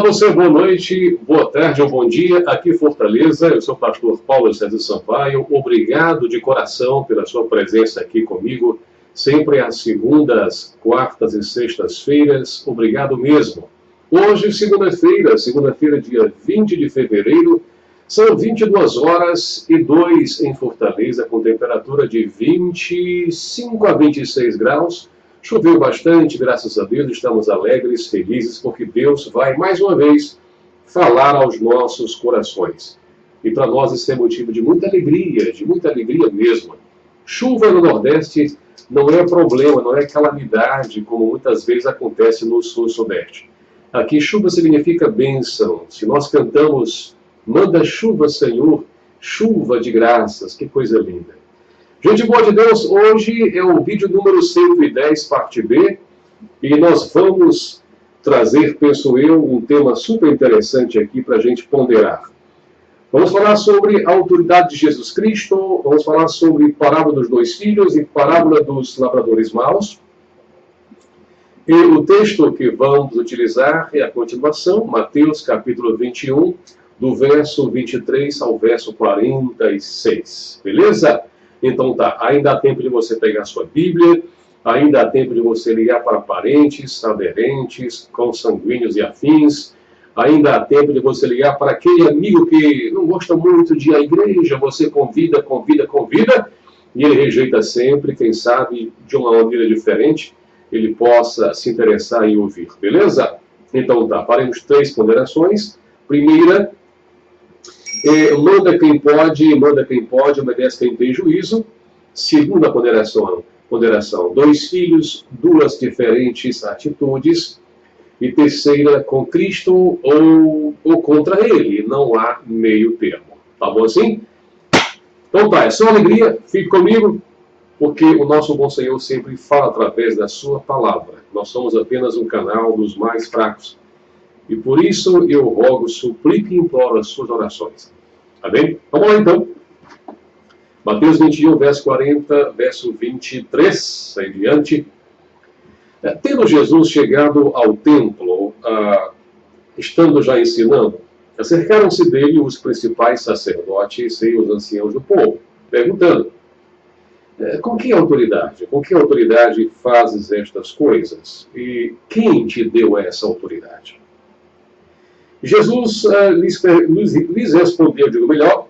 Olá você, boa noite, boa tarde ou bom dia, aqui em Fortaleza, eu sou o pastor Paulo César Sampaio, obrigado de coração pela sua presença aqui comigo, sempre às segundas, quartas e sextas-feiras, obrigado mesmo. Hoje, segunda-feira, dia 20 de fevereiro, são 22 horas e 2 em Fortaleza, com temperatura de 25 a 26 graus, choveu bastante, graças a Deus, estamos alegres, felizes, porque Deus vai, mais uma vez, falar aos nossos corações. E para nós isso é motivo de muita alegria mesmo. Chuva no Nordeste não é problema, não é calamidade, como muitas vezes acontece no Sul e Sudeste. Aqui chuva significa bênção. Se nós cantamos, manda chuva, Senhor, chuva de graças, que coisa linda. Gente boa de Deus, hoje é o vídeo número 110, parte B, e nós vamos trazer, penso eu, um tema super interessante aqui para a gente ponderar. Vamos falar sobre a autoridade de Jesus Cristo, vamos falar sobre parábola dos dois filhos e parábola dos lavradores maus. E o texto que vamos utilizar é a continuação, Mateus capítulo 21, do verso 23 ao verso 46, beleza? Então tá, ainda há tempo de você pegar sua Bíblia, ainda há tempo de você ligar para parentes, aderentes, consanguíneos e afins, ainda há tempo de você ligar para aquele amigo que não gosta muito de ir à igreja, você convida, e ele rejeita sempre, quem sabe, de uma maneira diferente, ele possa se interessar em ouvir, beleza? Então tá, faremos 3 ponderações. Primeira, manda quem pode, obedece quem tem juízo. Segunda ponderação, 2 filhos, 2 diferentes atitudes. E terceira, com Cristo ou contra ele, não há meio termo. Tá bom assim? Então tá, é só alegria, fique comigo, porque o nosso bom Senhor sempre fala através da sua palavra. Nós somos apenas um canal dos mais fracos. E por isso eu rogo, suplico e imploro as suas orações. Amém? Vamos lá então. Mateus 21, verso 40, verso 23, em diante. Tendo Jesus chegado ao templo, estando já ensinando, acercaram-se dele os principais sacerdotes e os anciãos do povo, perguntando, com que autoridade fazes estas coisas? E quem te deu essa autoridade? Jesus lhes respondeu, digo melhor,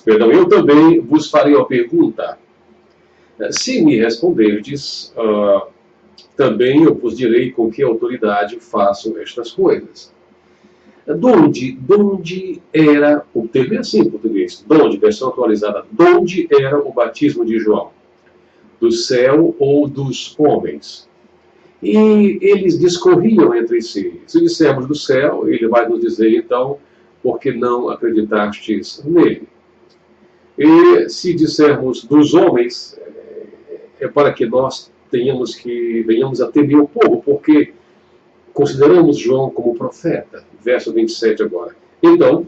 eu também vos farei uma pergunta. Se me responderdes, também eu vos direi com que autoridade faço estas coisas. Donde era, o termo é assim em português, donde, versão atualizada, donde era o batismo de João? Do céu ou dos homens? E eles discorriam entre si. Se dissermos do céu, ele vai nos dizer, então, porque não acreditastes nele. E se dissermos dos homens, é para que nós venhamos a temer o povo, porque consideramos João como profeta. Verso 27 agora. Então,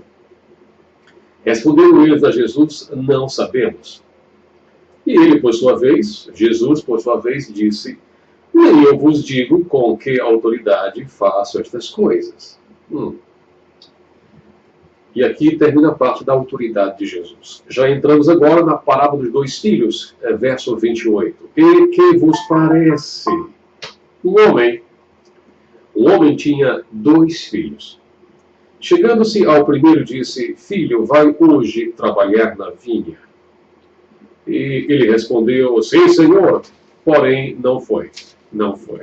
responderam eles a Jesus, não sabemos. E ele, Jesus, por sua vez, disse, nem eu vos digo com que autoridade faço estas coisas. E aqui termina a parte da autoridade de Jesus. Já entramos agora na parábola dos 2 filhos, verso 28. E que vos parece? Um homem tinha 2 filhos. Chegando-se ao primeiro, disse, filho, vai hoje trabalhar na vinha. E ele respondeu, sim, senhor, porém não foi. Não foi.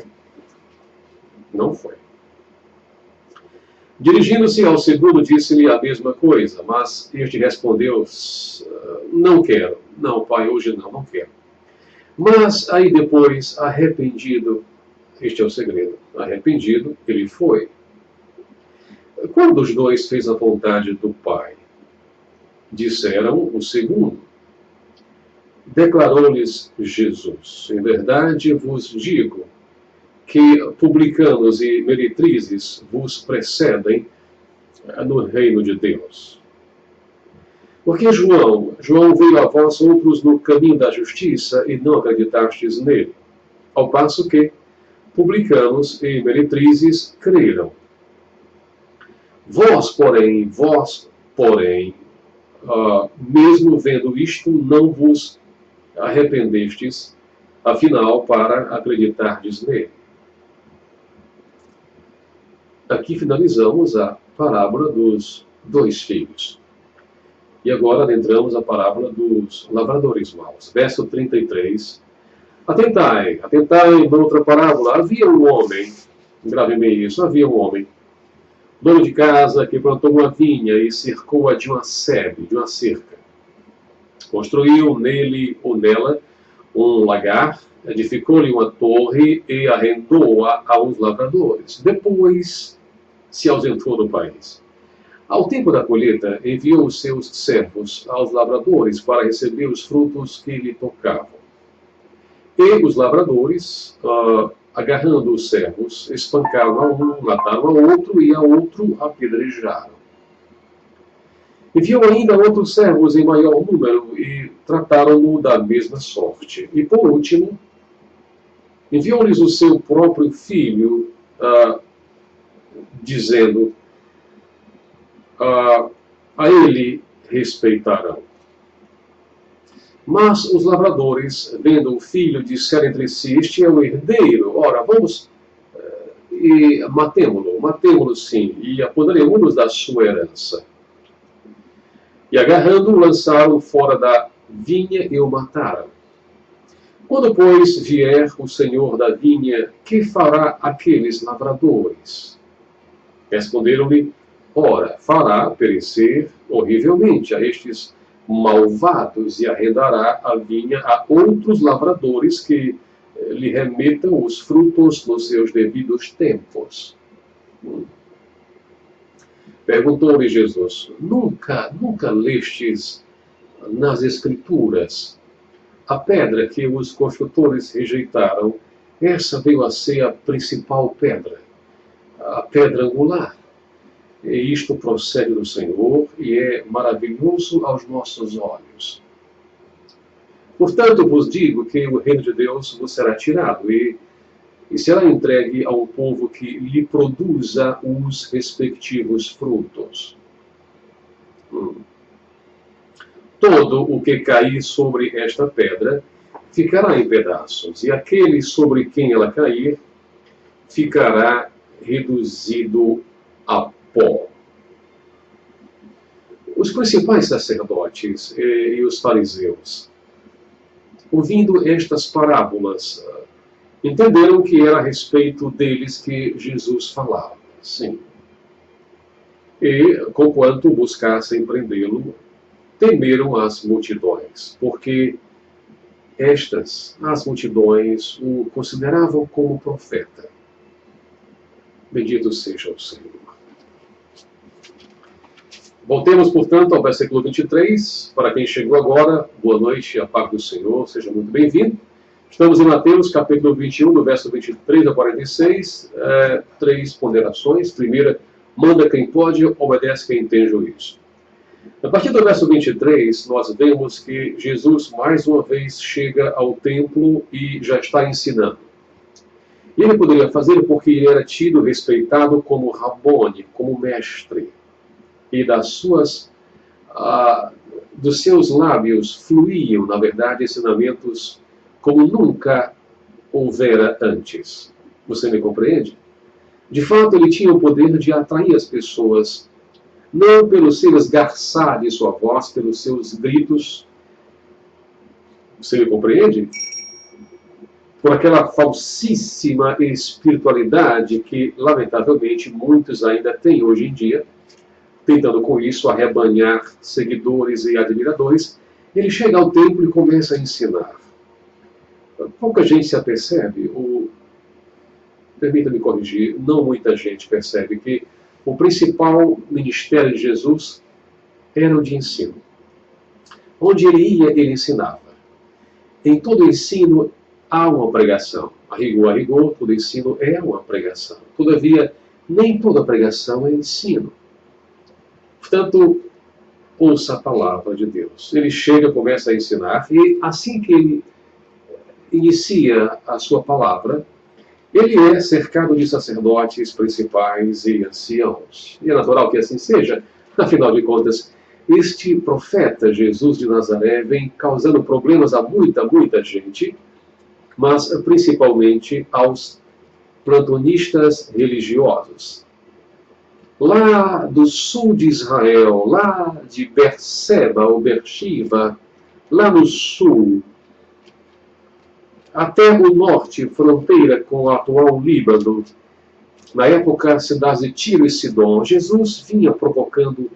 Dirigindo-se ao segundo, disse-lhe a mesma coisa, mas este respondeu, não quero. Não, pai, hoje não quero. Mas aí depois, arrependido, este é o segredo, arrependido, ele foi. Qual dos 2 fez a vontade do pai? Disseram o segundo. Declarou-lhes Jesus, em verdade vos digo que publicanos e meretrizes vos precedem no reino de Deus. Porque João veio a vós outros no caminho da justiça e não acreditastes nele, ao passo que publicanos e meretrizes creram. Vós, porém, mesmo vendo isto, não vos arrependestes, afinal, para acreditardes nele. Aqui finalizamos a parábola dos 2 filhos. E agora adentramos a parábola dos lavradores maus. Verso 33. Atentai, noutra parábola. Havia um homem, grave bem isso, havia um homem, dono de casa, que plantou uma vinha e cercou-a de uma sebe, de uma cerca. Construiu nele ou nela um lagar, edificou-lhe uma torre e arrendou-a a uns lavradores. Depois se ausentou do país. Ao tempo da colheita, enviou os seus servos aos lavradores para receber os frutos que lhe tocavam. E os lavradores, agarrando os servos, espancaram a um, mataram a outro e a outro apedrejaram. Enviou ainda outros servos em maior número e trataram-no da mesma sorte. E por último, enviou-lhes o seu próprio filho, dizendo: a ele respeitarão. Mas os lavradores, vendo o filho, disseram entre si: este é o herdeiro, ora, vamos e matemo-lo sim, e apoderemo-nos da sua herança. E agarrando-o, lançaram fora da vinha e o mataram. Quando, pois, vier o senhor da vinha, que fará aqueles lavradores? Responderam-lhe: ora, fará perecer horrivelmente a estes malvados e arrendará a vinha a outros lavradores que lhe remetam os frutos nos seus devidos tempos. Perguntou-lhe Jesus: nunca lestes nas Escrituras a pedra que os construtores rejeitaram? Essa veio a ser a principal pedra, a pedra angular. E isto procede do Senhor e é maravilhoso aos nossos olhos. Portanto, vos digo que o reino de Deus vos será tirado e será entregue a um povo que lhe produza os respectivos frutos. Todo o que cair sobre esta pedra ficará em pedaços, e aquele sobre quem ela cair ficará reduzido a pó. Os principais sacerdotes e os fariseus, ouvindo estas parábolas, entenderam que era a respeito deles que Jesus falava. Sim. E, conquanto buscassem prendê-lo, temeram as multidões, porque as multidões, o consideravam como profeta. Bendito seja o Senhor. Voltemos, portanto, ao versículo 23. Para quem chegou agora, boa noite, a paz do Senhor, seja muito bem-vindo. Estamos em Mateus, capítulo 21, do verso 23 a 46. 3 ponderações. Primeira, manda quem pode, obedece quem tem juízo. A partir do verso 23, nós vemos que Jesus, mais uma vez, chega ao templo e já está ensinando. E ele poderia fazer porque ele era tido, respeitado como Rabone, como mestre. E dos seus lábios fluíam, na verdade, ensinamentos como nunca houvera antes. Você me compreende? De fato, ele tinha o poder de atrair as pessoas, não pelo seu esgarçar de sua voz, pelos seus gritos. Você me compreende? Por aquela falsíssima espiritualidade que, lamentavelmente, muitos ainda têm hoje em dia, tentando com isso arrebanhar seguidores e admiradores. Ele chega ao templo e começa a ensinar. Pouca gente se apercebe, permita-me corrigir, não muita gente percebe que o principal ministério de Jesus era o de ensino. Onde ele ia, ele ensinava. Em todo ensino há uma pregação. A rigor, todo ensino é uma pregação. Todavia, nem toda pregação é ensino. Portanto, ouça a palavra de Deus. Ele chega, começa a ensinar, e assim que ele inicia a sua palavra, Ele é cercado de sacerdotes principais e anciãos. E é natural que assim seja, afinal de contas, este profeta Jesus de Nazaré vem causando problemas a muita gente, mas principalmente aos plantonistas religiosos. Lá do sul de Israel, lá de Berseba ou Bershiva, lá no sul, até o norte, fronteira com o atual Líbano, na época, cidades de Tiro e Sidom, Jesus vinha provocando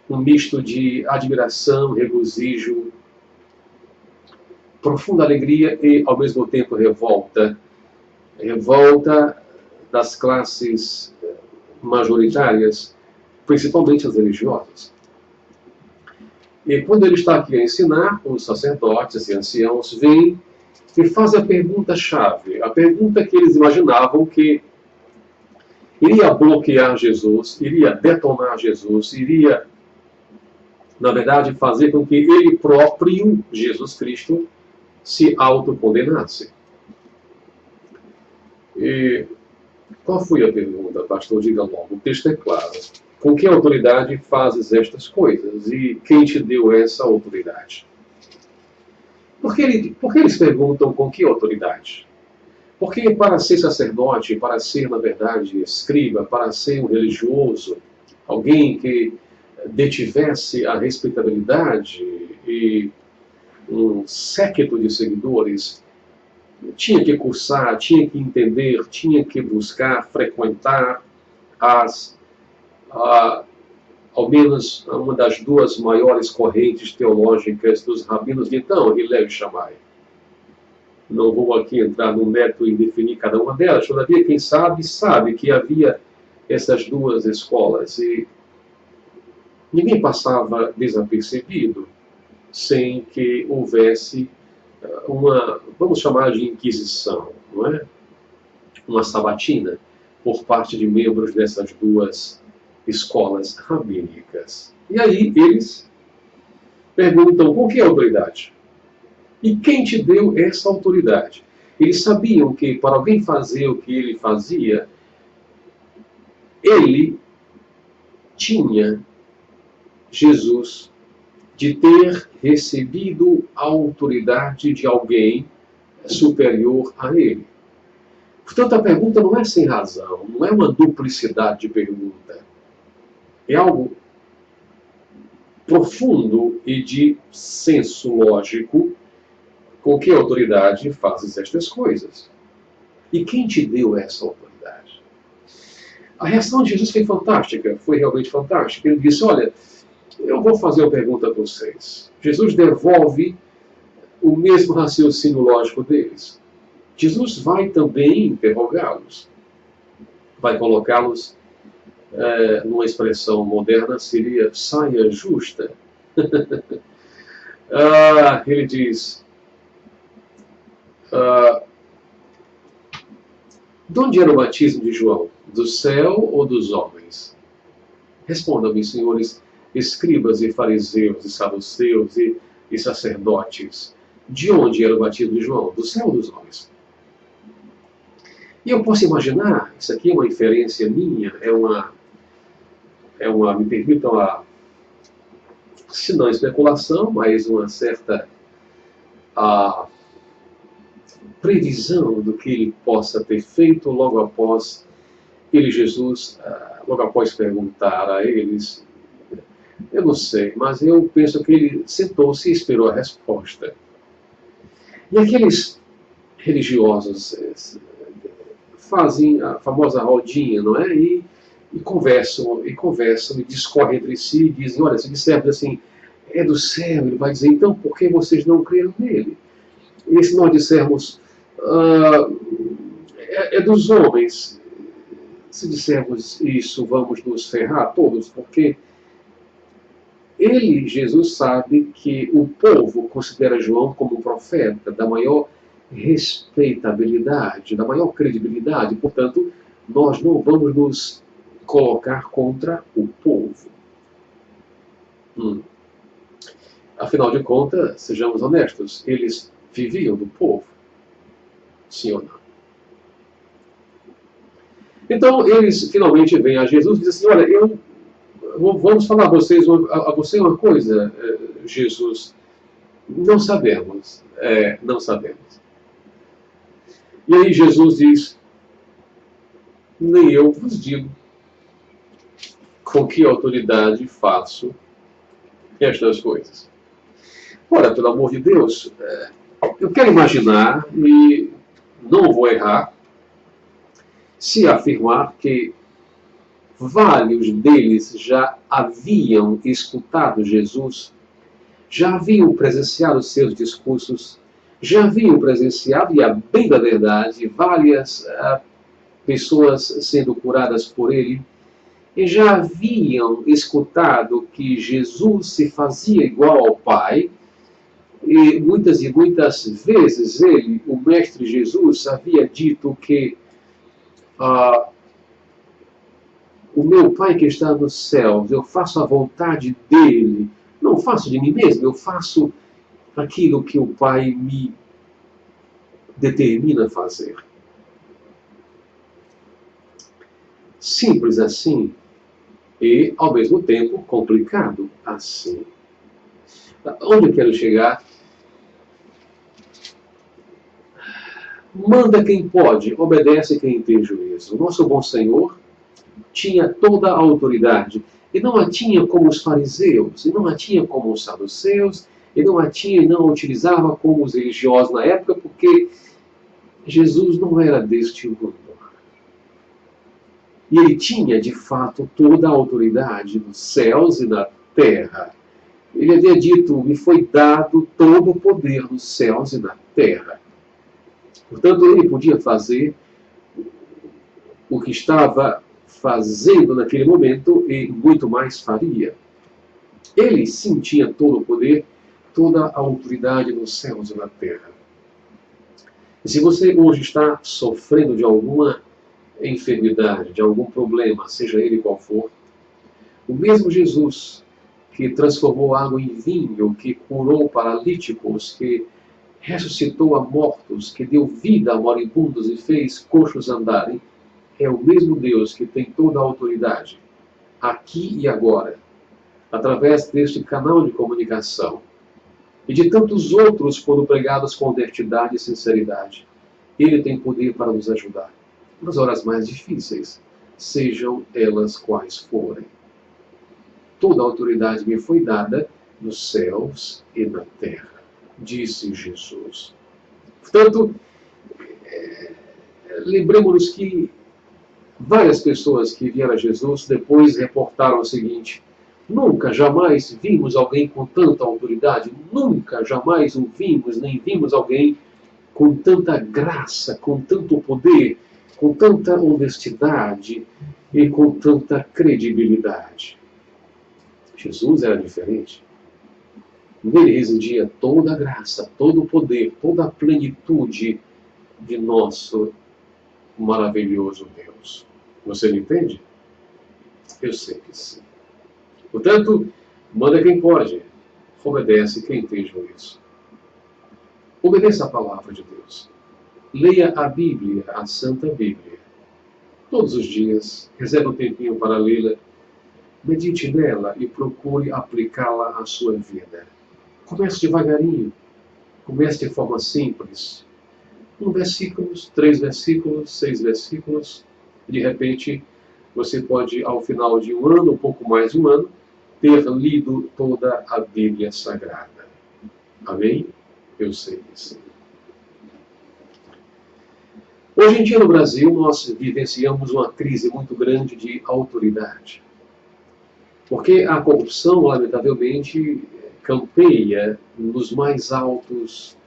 um misto de admiração, regozijo, profunda alegria e, ao mesmo tempo, revolta. Revolta das classes majoritárias, principalmente as religiosas. E quando ele está aqui a ensinar, os sacerdotes e anciãos vêm e fazem a pergunta-chave, a pergunta que eles imaginavam que iria bloquear Jesus, iria detonar Jesus, iria, na verdade, fazer com que ele próprio, Jesus Cristo, se autocondenasse. E qual foi a pergunta, pastor? Diga logo, o texto é claro. Com que autoridade fazes estas coisas? E quem te deu essa autoridade? Por que eles perguntam com que autoridade? Porque para ser sacerdote, para ser, na verdade, escriba, para ser um religioso, alguém que detivesse a respeitabilidade e um séquito de seguidores, tinha que cursar, tinha que entender, tinha que buscar, frequentar as, a, ao menos uma das duas maiores correntes teológicas dos rabinos de então, Hillel e Shammai. Não vou aqui entrar no mérito e definir cada uma delas, todavia, quem sabe, sabe que havia essas duas escolas e ninguém passava desapercebido sem que houvesse uma, vamos chamar de inquisição, não é? Uma sabatina por parte de membros dessas duas escolas rabínicas. E aí eles perguntam com que autoridade? E quem te deu essa autoridade? Eles sabiam que para alguém fazer o que ele fazia, ele tinha, Jesus, de ter recebido a autoridade de alguém superior a ele. Portanto, a pergunta não é sem razão, não é uma duplicidade de pergunta. É algo profundo e de senso lógico. Com que autoridade fazes estas coisas? E quem te deu essa autoridade? A reação de Jesus foi fantástica, foi realmente fantástica. Ele disse, olha, eu vou fazer uma pergunta para vocês. Jesus devolve o mesmo raciocínio lógico deles. Jesus vai também interrogá-los. Vai colocá-los, numa expressão moderna, seria saia justa. Ele diz, de onde era o batismo de João? Do céu ou dos homens? Respondam-me, senhores escribas e fariseus e saduceus e sacerdotes. De onde era o batismo de João? Do céu ou dos homens? E eu posso imaginar, isso aqui é uma inferência minha, me permitam se não especulação, mas uma certa previsão do que ele possa ter feito logo após ele, Jesus, logo após perguntar a eles. Eu não sei, mas eu penso que ele sentou-se e esperou a resposta. E aqueles religiosos fazem a famosa rodinha, não é? E conversam, e discorrem entre si, e dizem, olha, se dissermos assim, é do céu, ele vai dizer, então por que vocês não creram nele? E se nós dissermos, é dos homens, se dissermos isso, vamos nos ferrar todos, porque ele, Jesus, sabe que o povo considera João como um profeta da maior respeitabilidade, da maior credibilidade, portanto, nós não vamos nos colocar contra o povo. Afinal de contas, sejamos honestos, eles viviam do povo, sim ou não? Então, eles finalmente vêm a Jesus e dizem assim, olha, vamos falar a você uma coisa, Jesus. Não sabemos. Não sabemos. E aí Jesus diz, nem eu vos digo com que autoridade faço estas coisas. Ora, pelo amor de Deus, eu quero imaginar, e não vou errar, se afirmar que vários deles já haviam escutado Jesus, já haviam presenciado seus discursos, já haviam presenciado, e a bem da verdade, várias pessoas sendo curadas por ele, e já haviam escutado que Jesus se fazia igual ao Pai, e muitas vezes ele, o Mestre Jesus, havia dito que o meu Pai que está nos céus, eu faço a vontade dele, não faço de mim mesmo, eu faço aquilo que o Pai me determina fazer. Simples assim e, ao mesmo tempo, complicado assim. Onde eu quero chegar? Manda quem pode, obedece quem tem juízo. O nosso bom Senhor tinha toda a autoridade. E não a tinha como os fariseus, e não a tinha como os saduceus, e não a tinha e não a utilizava como os religiosos na época, porque Jesus não era deste mundo. E ele tinha, de fato, toda a autoridade nos céus e na terra. Ele havia dito, me foi dado todo o poder nos céus e na terra. Portanto, ele podia fazer o que estava fazendo naquele momento e muito mais faria. Ele sim tinha todo o poder, toda a autoridade nos céus e na terra. E se você hoje está sofrendo de alguma enfermidade, de algum problema, seja ele qual for, o mesmo Jesus que transformou água em vinho, que curou paralíticos, que ressuscitou a mortos, que deu vida a moribundos e fez coxos andarem, é o mesmo Deus que tem toda a autoridade, aqui e agora, através deste canal de comunicação, e de tantos outros quando pregados com honestidade e sinceridade. Ele tem poder para nos ajudar nas horas mais difíceis, sejam elas quais forem. Toda a autoridade me foi dada nos céus e na terra, disse Jesus. Portanto, lembremos-nos que várias pessoas que vieram a Jesus depois reportaram o seguinte: nunca, jamais vimos alguém com tanta autoridade, nunca, jamais o vimos, nem vimos alguém com tanta graça, com tanto poder, com tanta honestidade e com tanta credibilidade. Jesus era diferente. Nele residia toda a graça, todo o poder, toda a plenitude de nosso maravilhoso Deus. Você me entende? Eu sei que sim. Portanto, manda quem pode, obedece quem tem juízo. Obedeça a palavra de Deus. Leia a Bíblia, a Santa Bíblia. Todos os dias, reserve um tempinho para lê-la, medite nela e procure aplicá-la à sua vida. Comece devagarinho, comece de forma simples. 1 versículo, 3 versículos, 6 versículos. De repente, você pode, ao final de um ano, um pouco mais de um ano, ter lido toda a Bíblia Sagrada. Amém? Eu sei que sim. Hoje em dia, no Brasil, nós vivenciamos uma crise muito grande de autoridade. Porque a corrupção, lamentavelmente, campeia nos mais altos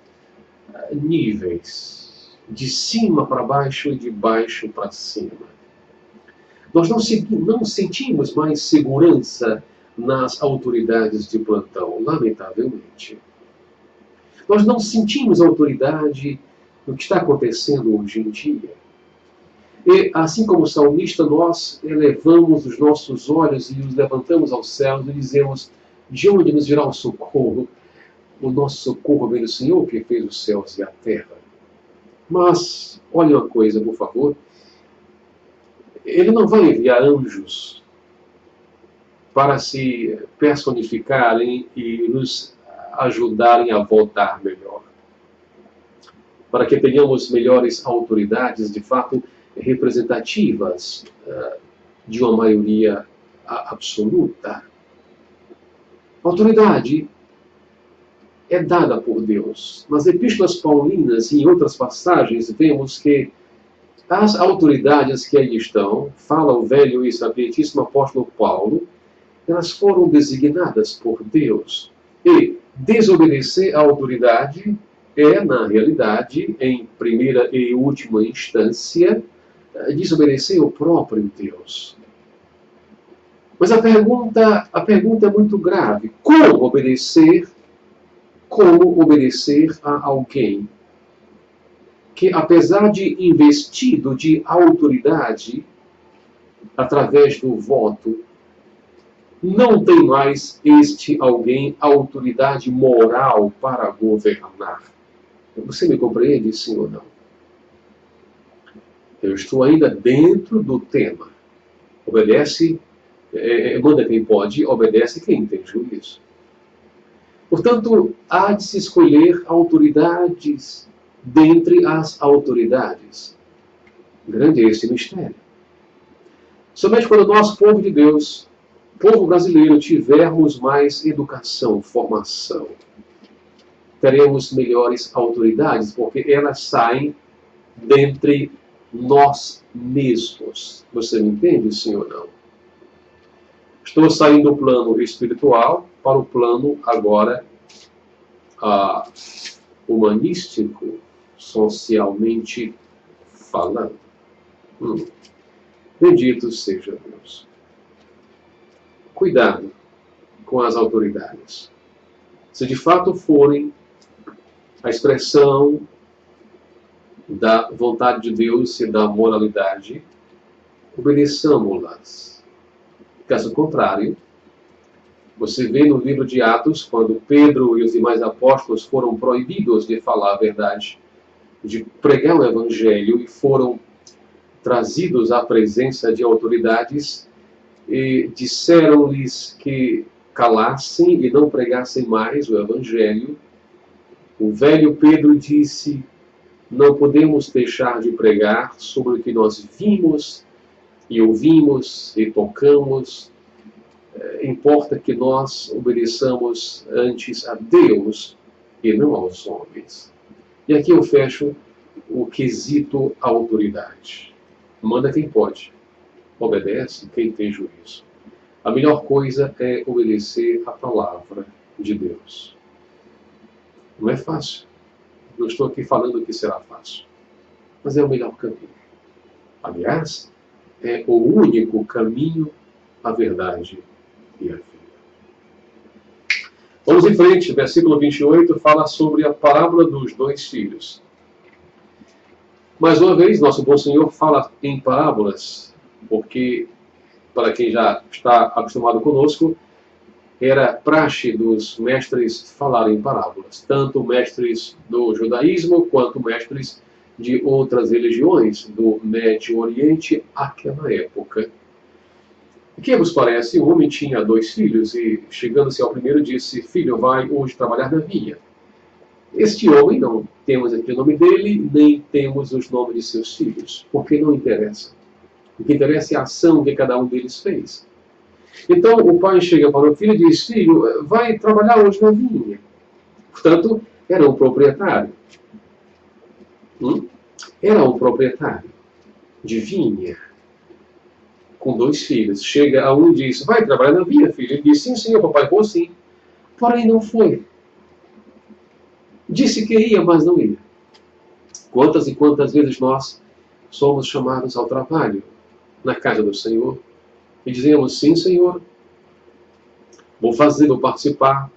níveis, de cima para baixo e de baixo para cima. Nós não sentimos mais segurança nas autoridades de plantão, lamentavelmente. Nós não sentimos autoridade no que está acontecendo hoje em dia. E, assim como o salmista, nós elevamos os nossos olhos e os levantamos aos céus e dizemos: de onde nos virá o socorro? O nosso socorro vem do Senhor que fez os céus e a terra. Mas, olha uma coisa, por favor. Ele não vai enviar anjos para se personificarem e nos ajudarem a votar melhor, para que tenhamos melhores autoridades, de fato, representativas de uma maioria absoluta. Autoridade é dada por Deus. Nas epístolas paulinas e em outras passagens, vemos que as autoridades que aí estão, fala o velho e sapientíssimo apóstolo Paulo, elas foram designadas por Deus. E desobedecer à autoridade é, na realidade, em primeira e última instância, desobedecer ao próprio Deus. Mas a pergunta é muito grave. Como obedecer a alguém que, apesar de investido de autoridade através do voto, não tem mais este alguém autoridade moral para governar? Você me compreende, sim ou não? Eu estou ainda dentro do tema. Obedece, manda quem pode, obedece quem tem juízo. Portanto, há de se escolher autoridades dentre as autoridades. Grande é esse mistério. Somente quando nós, povo de Deus, povo brasileiro, tivermos mais educação, formação, teremos melhores autoridades, porque elas saem dentre nós mesmos. Você me entende, sim ou não? Estou saindo do plano espiritual para o plano agora humanístico, socialmente falando. Bendito seja Deus. Cuidado com as autoridades. Se de fato forem a expressão da vontade de Deus e da moralidade, obedeçamos-las. Caso contrário, você vê no livro de Atos, quando Pedro e os demais apóstolos foram proibidos de falar a verdade, de pregar o evangelho, e foram trazidos à presença de autoridades e disseram-lhes que calassem e não pregassem mais o evangelho. O velho Pedro disse: não podemos deixar de pregar sobre o que nós vimos e ouvimos e tocamos. Importa que nós obedeçamos antes a Deus e não aos homens. E aqui eu fecho o quesito autoridade. Manda quem pode, obedece quem tem juízo. A melhor coisa é obedecer a palavra de Deus. Não é fácil. Não estou aqui falando que será fácil, mas é o melhor caminho. Aliás, é o único caminho, a verdade e a vida. Vamos em frente, versículo 28 fala sobre a parábola dos dois filhos. Mais uma vez, nosso bom Senhor fala em parábolas, porque, para quem já está acostumado conosco, era praxe dos mestres falarem em parábolas, tanto mestres do judaísmo quanto mestres de outras religiões do Médio Oriente àquela época. O que vos parece? Um homem tinha dois filhos e, chegando-se ao primeiro, disse: filho, vai hoje trabalhar na vinha. Este homem, não temos aqui o nome dele, nem temos os nomes de seus filhos, porque não interessa. O que interessa é a ação que cada um deles fez. Então o pai chega para o filho e diz: filho, vai trabalhar hoje na vinha. Portanto, era um proprietário. Era um proprietário de vinha, com dois filhos. Chega a um e diz: vai trabalhar na vinha, filho? Ele diz: sim, senhor, papai, vou sim. Porém, não foi. Disse que ia, mas não ia. Quantas e quantas vezes nós somos chamados ao trabalho na casa do Senhor e dizemos: sim, Senhor, vou fazer, vou participar,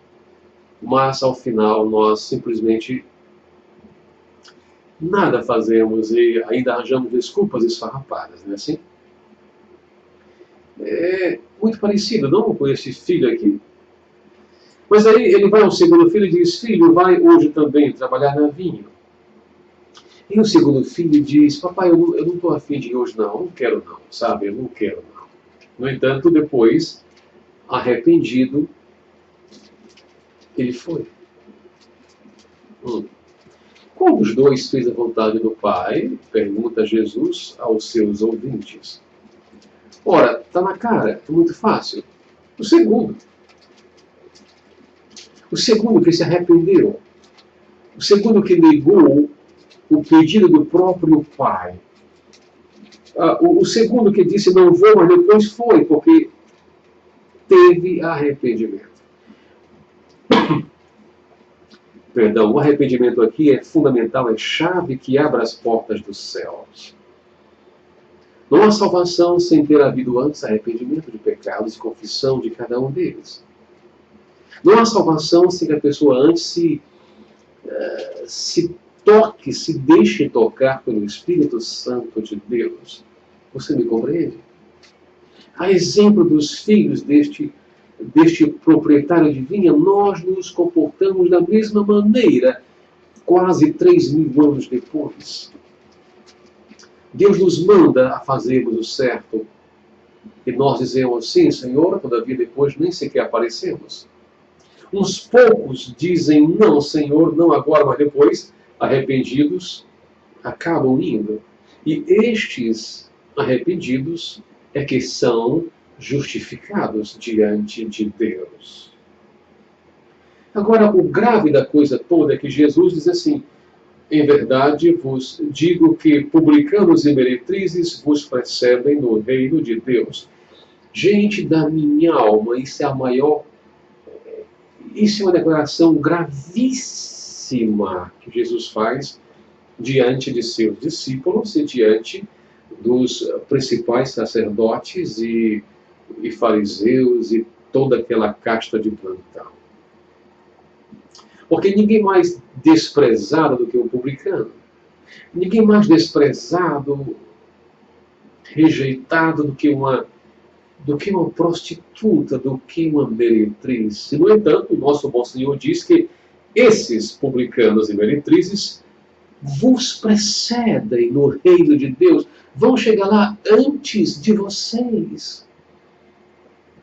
mas ao final nós simplesmente nada fazemos e ainda arranjamos desculpas esfarrapadas, não é assim? É muito parecido, não, com esse filho aqui. Mas aí ele vai ao segundo filho e diz: filho, vai hoje também trabalhar na vinha. E o segundo filho diz, papai, eu não estou afim de ir hoje não quero não, sabe, eu não quero não. No entanto, depois, arrependido, ele foi. Qual dos dois fez a vontade do Pai? Pergunta Jesus aos seus ouvintes. Ora, está na cara, é muito fácil. O segundo. O segundo que se arrependeu. O segundo que negou o pedido do próprio Pai. O segundo que disse não vou, mas depois foi, porque teve arrependimento. Perdão, o arrependimento aqui é fundamental, é chave que abre as portas dos céus. Não há salvação sem ter havido antes arrependimento de pecados e confissão de cada um deles. Não há salvação sem que a pessoa antes se toque, se deixe tocar pelo Espírito Santo de Deus. Você me compreende? A exemplo dos filhos deste proprietário de vinha, nós nos comportamos da mesma maneira, quase 3.000 anos depois. Deus nos manda a fazermos o certo. E nós dizemos, sim, Senhor, todavia depois nem sequer aparecemos. Uns poucos dizem, não, Senhor, não agora, mas depois, arrependidos, acabam indo. E estes arrependidos é que são justificados diante de Deus. Agora, o grave da coisa toda é que Jesus diz assim, em verdade vos digo que publicanos e meretrizes vos precedem no reino de Deus. Gente da minha alma, isso é uma declaração gravíssima que Jesus faz diante de seus discípulos e diante dos principais sacerdotes e fariseus e toda aquela casta de plantão. Porque ninguém mais desprezado do que um publicano. Ninguém mais desprezado, rejeitado do que uma prostituta, do que uma meretriz. E, no entanto, o nosso bom Senhor diz que esses publicanos e meretrizes vos precedem no reino de Deus, vão chegar lá antes de vocês,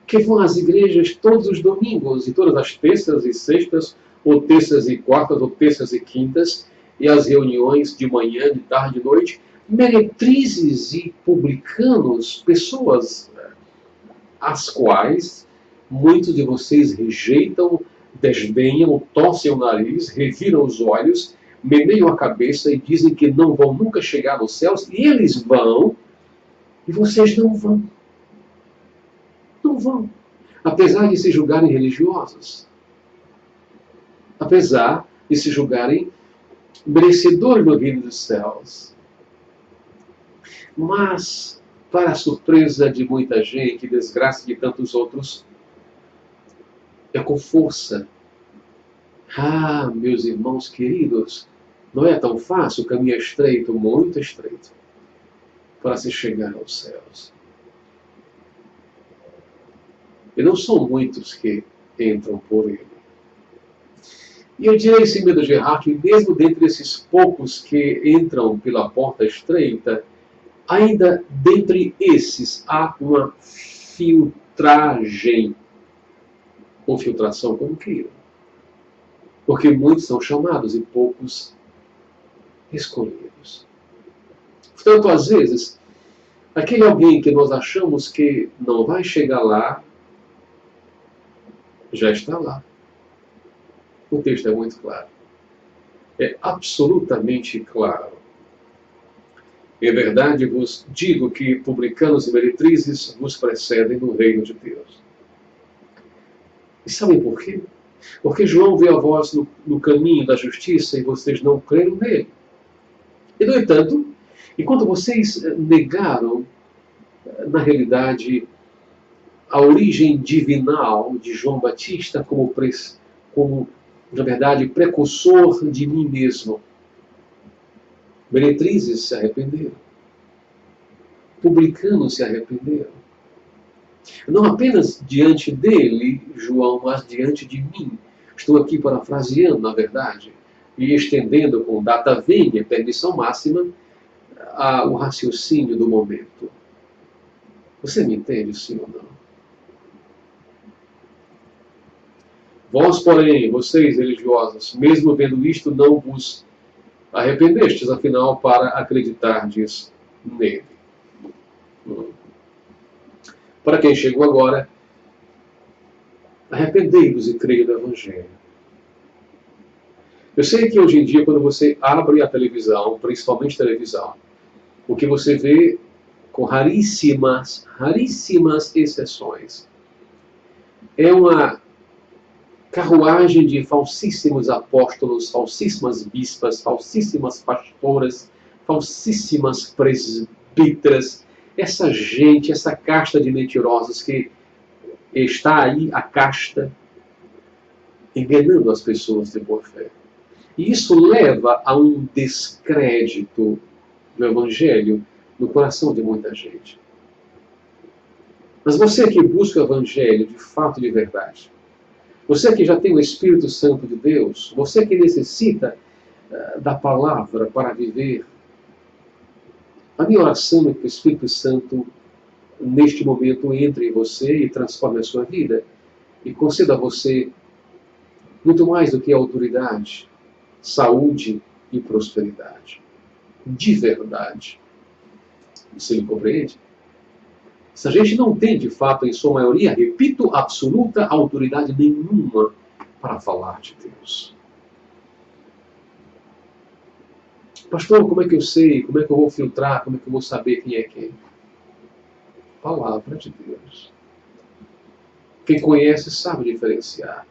que vão às igrejas todos os domingos, e todas as terças e sextas, ou terças e quartas, ou terças e quintas, e as reuniões de manhã, de tarde, de noite, meretrizes e publicanos, pessoas as quais muitos de vocês rejeitam, desdenham, torcem o nariz, reviram os olhos, meneiam a cabeça e dizem que não vão nunca chegar nos céus, e eles vão, e vocês não vão. Não vão. Apesar de se julgarem religiosos. Apesar de se julgarem merecedores do reino dos céus. Mas, para a surpresa de muita gente e desgraça de tantos outros, é com força. Ah, meus irmãos queridos, não é tão fácil, o caminho é estreito, muito estreito, para se chegar aos céus. E não são muitos que entram por ele. E eu direi, sem medo de errar, que mesmo dentre esses poucos que entram pela porta estreita, ainda dentre esses há uma filtragem, ou filtração, como queiram. Porque muitos são chamados e poucos escolhidos. Portanto, às vezes, aquele alguém que nós achamos que não vai chegar lá, já está lá. O texto é muito claro. É absolutamente claro. Em verdade vos digo que publicanos e meretrizes vos precedem no reino de Deus. E sabem por quê? Porque João veio a vós no caminho da justiça e vocês não creram nele. E, no entanto, enquanto vocês negaram, na realidade, a origem divinal de João Batista como na verdade, precursor de mim mesmo, meretrizes se arrependeram. Publicanos se arrependeram. Não apenas diante dele, João, mas diante de mim. Estou aqui parafraseando, na verdade. e estendendo com data venia, permissão máxima, o raciocínio do momento. Você me entende, sim ou não? Vós, porém, vocês religiosos, mesmo vendo isto, não vos arrependestes, afinal, para acreditardes nele. Para quem chegou agora, arrependei-vos e creia no Evangelho. Eu sei que hoje em dia, quando você abre a televisão, principalmente televisão, o que você vê, com raríssimas exceções, é uma carruagem de falsíssimos apóstolos, falsíssimas bispas, falsíssimas pastoras, falsíssimas presbíteras, essa gente, essa casta de mentirosos que está aí, a casta, enganando as pessoas de boa fé. E isso leva a um descrédito do Evangelho no coração de muita gente. Mas você que busca o Evangelho de fato, de verdade, você que já tem o Espírito Santo de Deus, você que necessita da palavra para viver, a minha oração é que o Espírito Santo, neste momento, entre em você e transforme a sua vida e conceda a você muito mais do que autoridade, saúde e prosperidade. De verdade. Você me compreende? Essa gente não tem, de fato, em sua maioria, repito, absoluta autoridade nenhuma para falar de Deus. Pastor, como é que eu sei? Como é que eu vou filtrar? Como é que eu vou saber quem é quem? Palavra de Deus. Quem conhece sabe diferenciar.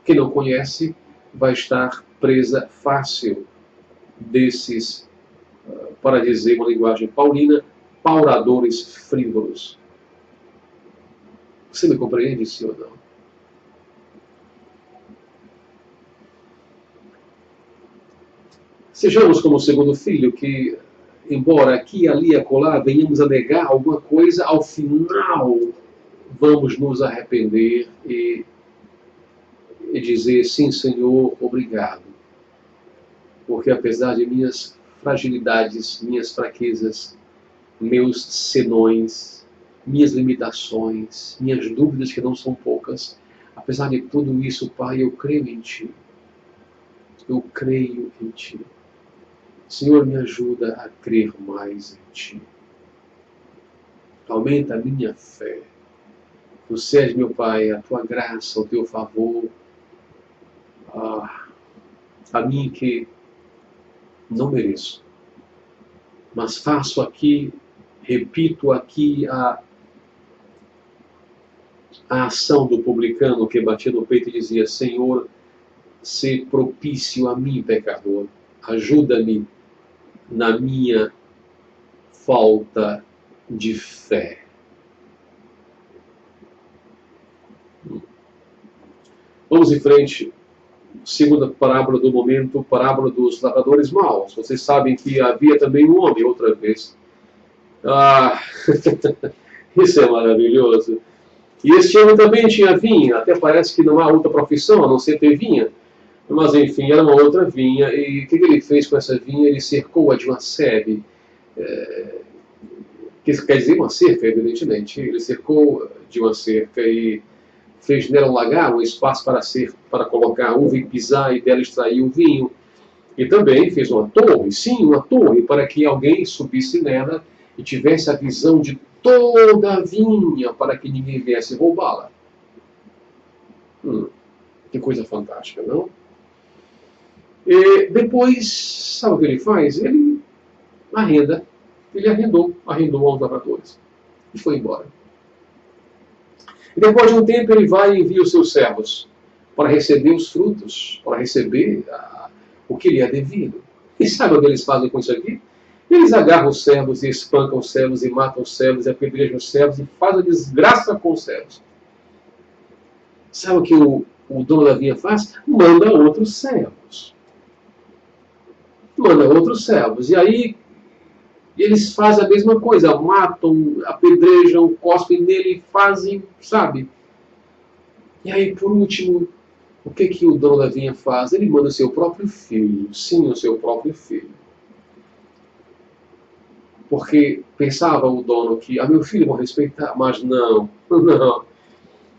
Quem não conhece vai estar presa fácil desses, para dizer uma linguagem paulina, pauradores frívolos. Você me compreende, sim ou não? Sejamos como o segundo filho, que, embora aqui, ali, acolá, venhamos a negar alguma coisa, ao final vamos nos arrepender e dizer, sim, Senhor, obrigado. Porque apesar de minhas fragilidades, minhas fraquezas, meus senões, minhas limitações, minhas dúvidas que não são poucas, apesar de tudo isso, Pai, eu creio em Ti. Eu creio em Ti. Senhor, me ajuda a crer mais em Ti. Aumenta a minha fé. Concede, meu Pai, a Tua graça, o Teu favor, a mim que não mereço. Mas faço aqui, repito aqui a ação do publicano que batia no peito e dizia, Senhor, se propício a mim, pecador. Ajuda-me na minha falta de fé. Vamos em frente. Segunda parábola do momento, parábola dos lavradores maus. Vocês sabem que havia também um homem, outra vez. Isso é maravilhoso. E este homem também tinha vinha. Até parece que não há outra profissão a não ser ter vinha. Mas enfim, era uma outra vinha. E o que ele fez com essa vinha? Ele cercou-a de uma sebe. Que quer dizer uma cerca, evidentemente. Ele cercou de uma cerca e fez nela um lagar, um espaço para colocar a uva e pisar e dela extrair o vinho. E também fez uma torre, sim, uma torre, para que alguém subisse nela e tivesse a visão de toda a vinha, para que ninguém viesse roubá-la. Que coisa fantástica, não? E depois, sabe o que ele faz? Ele arrendou aos lavradores e foi embora. E depois de um tempo ele vai e envia os seus servos para receber os frutos, para receber o que lhe é devido. E sabe o que eles fazem com isso aqui? Eles agarram os servos e espancam os servos e matam os servos e apedrejam os servos e fazem desgraça com os servos. Sabe o que o dono da vinha faz? Manda outros servos. Manda outros servos. E aí eles fazem a mesma coisa, matam, apedrejam, cospem nele, fazem, sabe? E aí, por último, O que o dono da vinha faz? Ele manda o seu próprio filho, sim, o seu próprio filho. Porque pensava o dono que, meu filho vão respeitar, mas não, não.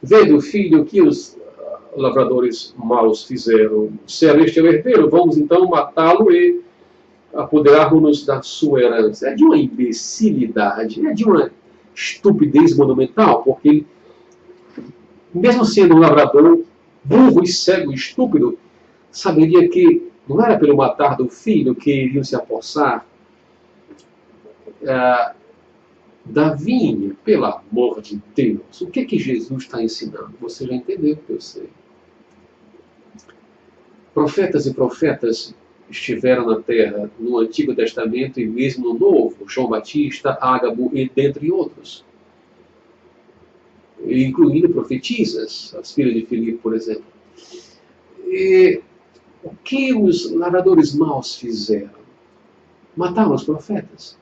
Vendo o filho que os lavradores maus fizeram, disseram, este é o herdeiro, vamos então matá-lo e apoderarmos-nos da sua herança. É de uma imbecilidade, é de uma estupidez monumental, porque mesmo sendo um lavrador burro e cego e estúpido, saberia que não era pelo matar do filho que iriam se apossar da vinha, pelo amor de Deus. O que Jesus está ensinando? Você já entendeu, que eu sei. Profetas e profetas estiveram na terra no Antigo Testamento e mesmo no Novo, João Batista, Ágabo e dentre outros. Incluindo profetisas, as filhas de Filipe, por exemplo. E o que os lavradores maus fizeram? Mataram os profetas.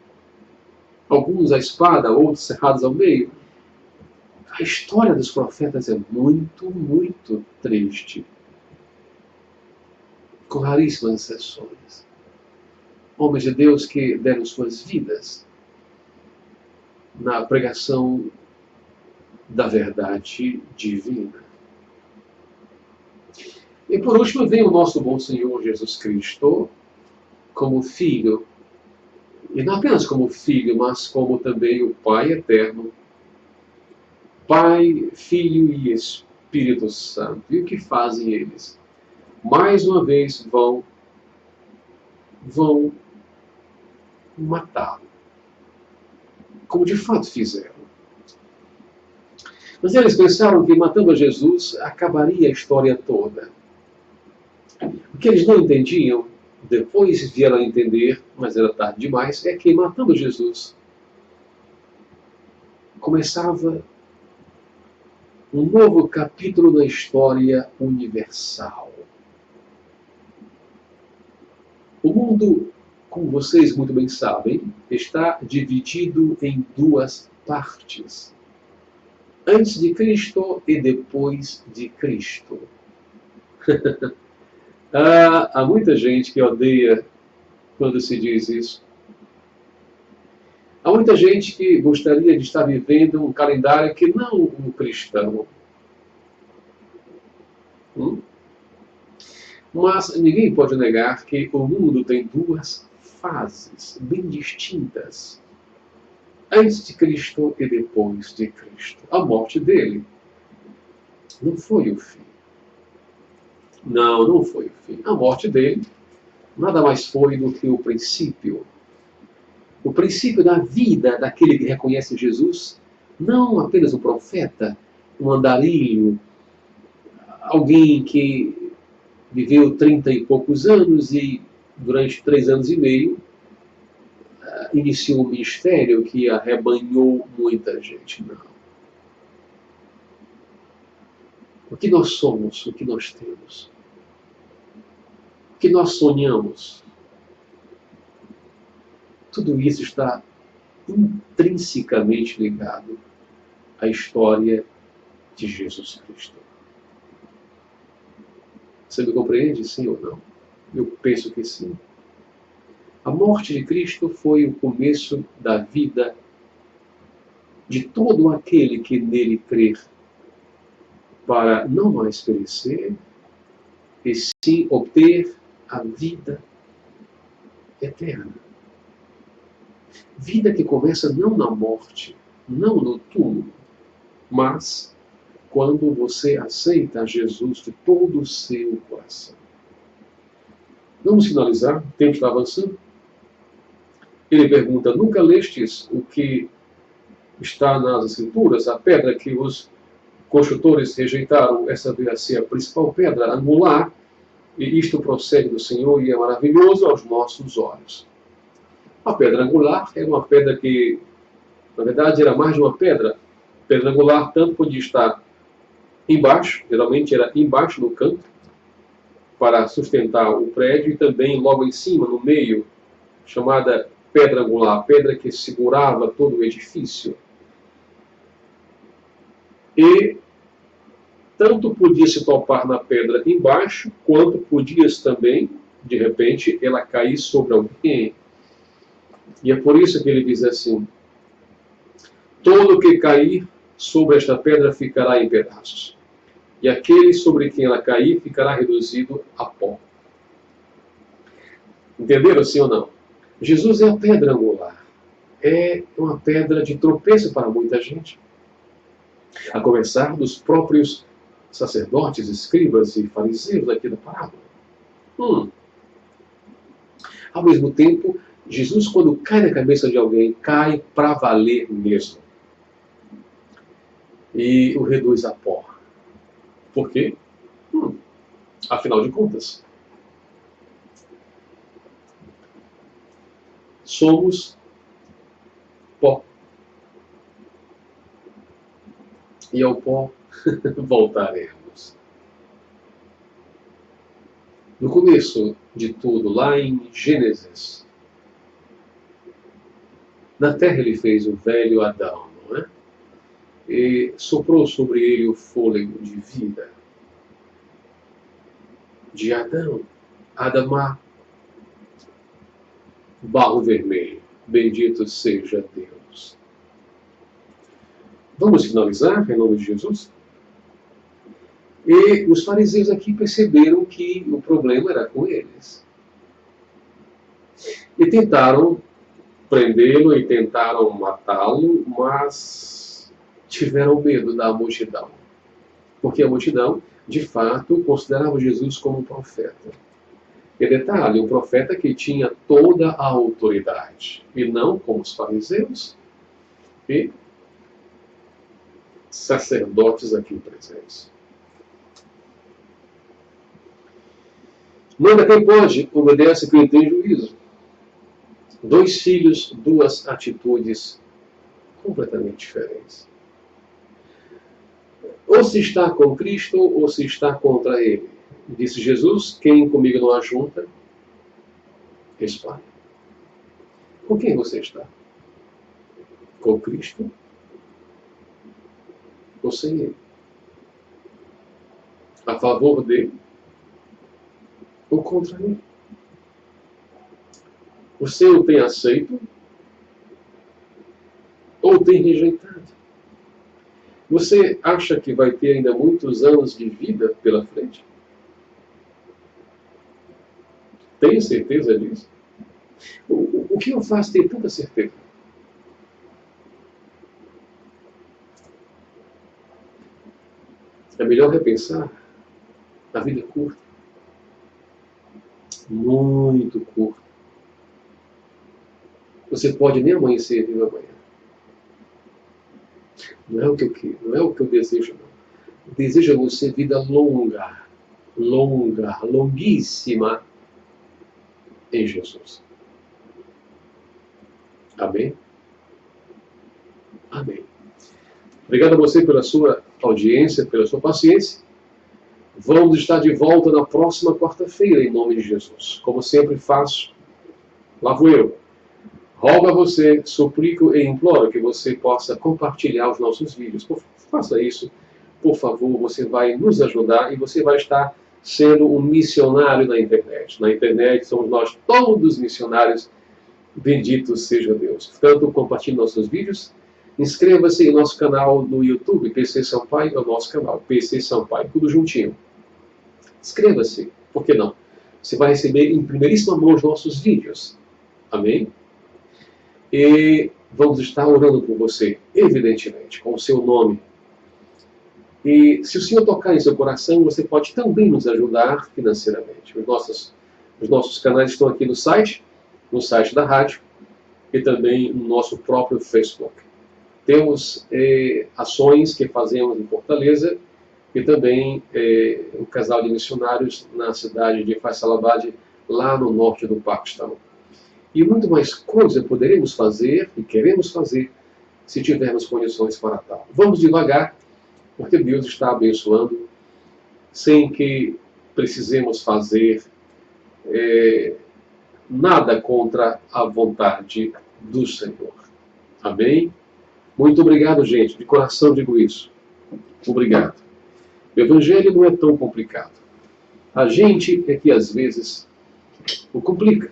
Alguns à espada, outros cerrados ao meio. A história dos profetas é muito, muito triste. Com raríssimas exceções. Homens de Deus que deram suas vidas na pregação da verdade divina. E por último vem o nosso bom Senhor Jesus Cristo como Filho, e não apenas como Filho, mas como também o Pai eterno, Pai, Filho e Espírito Santo. E o que fazem eles? Mais uma vez vão matá-lo, como de fato fizeram. Mas eles pensaram que matando a Jesus acabaria a história toda. O que eles não entendiam, depois vieram a entender, mas era tarde demais, é que matando Jesus começava um novo capítulo na história universal. O mundo, como vocês muito bem sabem, está dividido em duas partes. Antes de Cristo e depois de Cristo. Há muita gente que odeia quando se diz isso. Há muita gente que gostaria de estar vivendo um calendário que não o cristão. Mas ninguém pode negar que o mundo tem duas fases bem distintas. Antes de Cristo e depois de Cristo. A morte dele não foi o fim. Não foi o fim. A morte dele nada mais foi do que o princípio. O princípio da vida daquele que reconhece Jesus, não apenas um profeta, um andarilho, alguém que viveu 30 e poucos anos e durante 3 anos e meio iniciou um ministério que arrebanhou muita gente. Não. O que nós somos, o que nós temos, o que nós sonhamos, tudo isso está intrinsecamente ligado à história de Jesus Cristo. Você me compreende, sim ou não? Eu penso que sim. A morte de Cristo foi o começo da vida de todo aquele que nele crer, para não mais perecer, e sim obter a vida eterna. Vida que começa não na morte, não no túmulo, mas quando você aceita Jesus de todo o seu coração. Vamos finalizar, o tempo está avançando. Ele pergunta, nunca lestes o que está nas Escrituras, a pedra que os construtores rejeitaram, essa veio a ser a principal pedra angular, e isto procede do Senhor e é maravilhoso aos nossos olhos. A pedra angular era uma pedra que, na verdade, era mais de uma pedra. Pedra angular tanto podia estar embaixo, geralmente era embaixo no canto, para sustentar o prédio, e também logo em cima, no meio, chamada pedra angular, a pedra que segurava todo o edifício. E tanto podia se topar na pedra embaixo, quanto podias também, de repente, ela cair sobre alguém. E é por isso que ele diz assim: todo que cair sobre esta pedra ficará em pedaços, e aquele sobre quem ela cair ficará reduzido a pó. Entenderam, sim ou não? Jesus é a pedra angular. É uma pedra de tropeço para muita gente. A começar dos próprios sacerdotes, escribas e fariseus aqui da parábola. Ao mesmo tempo, Jesus, quando cai na cabeça de alguém, cai para valer mesmo. E o reduz a pó. Por quê? Afinal de contas, somos pó. E ao pó voltaremos. No começo de tudo, lá em Gênesis, na terra ele fez o velho Adão, não é? E soprou sobre ele o fôlego de vida. De Adão, Adamá, barro vermelho, bendito seja Deus. Vamos finalizar em nome de Jesus? E os fariseus aqui perceberam que o problema era com eles. E tentaram prendê-lo e tentaram matá-lo, mas tiveram medo da multidão. Porque a multidão, de fato, considerava Jesus como um profeta. E detalhe, um profeta que tinha toda a autoridade, e não como os fariseus e sacerdotes aqui presentes. Manda quem pode, obedece quem tem juízo. 2 filhos, 2 atitudes completamente diferentes. Ou se está com Cristo, ou se está contra Ele. Disse Jesus: quem comigo não ajunta, espalha. Com quem você está? Com Cristo ou sem Ele? A favor dele ou contra Ele? Você o tem aceito ou tem rejeitado? Você acha que vai ter ainda muitos anos de vida pela frente? Tenho certeza disso? O que eu faço ter tanta certeza? É melhor repensar. A vida é curta. Muito curta. Você pode nem amanhecer vivo amanhã. Não é o que eu quero, não é o que eu desejo, não. Desejo a você vida longa, longuíssima em Jesus. Amém? Amém. Obrigado a você pela sua audiência, pela sua paciência. Vamos estar de volta na próxima quarta-feira, em nome de Jesus. Como sempre faço, lá vou eu. Rogo a você, suplico e imploro que você possa compartilhar os nossos vídeos. Faça isso, por favor, você vai nos ajudar e você vai estar sendo um missionário na internet. Na internet somos nós todos missionários, bendito seja Deus. Portanto, compartilhe nossos vídeos, inscreva-se em nosso canal no YouTube, PC Sampaio é o nosso canal, PC Sampaio, tudo juntinho. Inscreva-se, por que não? Você vai receber em primeiríssima mão os nossos vídeos. Amém? E vamos estar orando por você, evidentemente, com o seu nome. E se o Senhor tocar em seu coração, você pode também nos ajudar financeiramente. Os nossos canais estão aqui no site da rádio e também no nosso próprio Facebook. Temos ações que fazemos em Fortaleza e também um casal de missionários na cidade de Faisalabad, lá no norte do Paquistão. E muito mais coisa poderemos fazer e queremos fazer se tivermos condições para tal. Vamos devagar, porque Deus está abençoando sem que precisemos fazer nada contra a vontade do Senhor. Amém? Muito obrigado, gente. De coração digo isso. Obrigado. O Evangelho não é tão complicado. A gente é que às vezes o complica.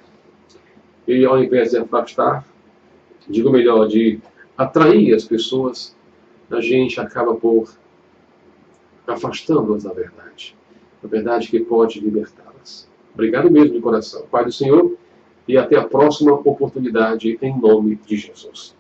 E ao invés de afastar, digo melhor, de atrair as pessoas, a gente acaba por afastando-as da verdade. A verdade que pode libertá-las. Obrigado mesmo de coração. Pai do Senhor, e até a próxima oportunidade, em nome de Jesus.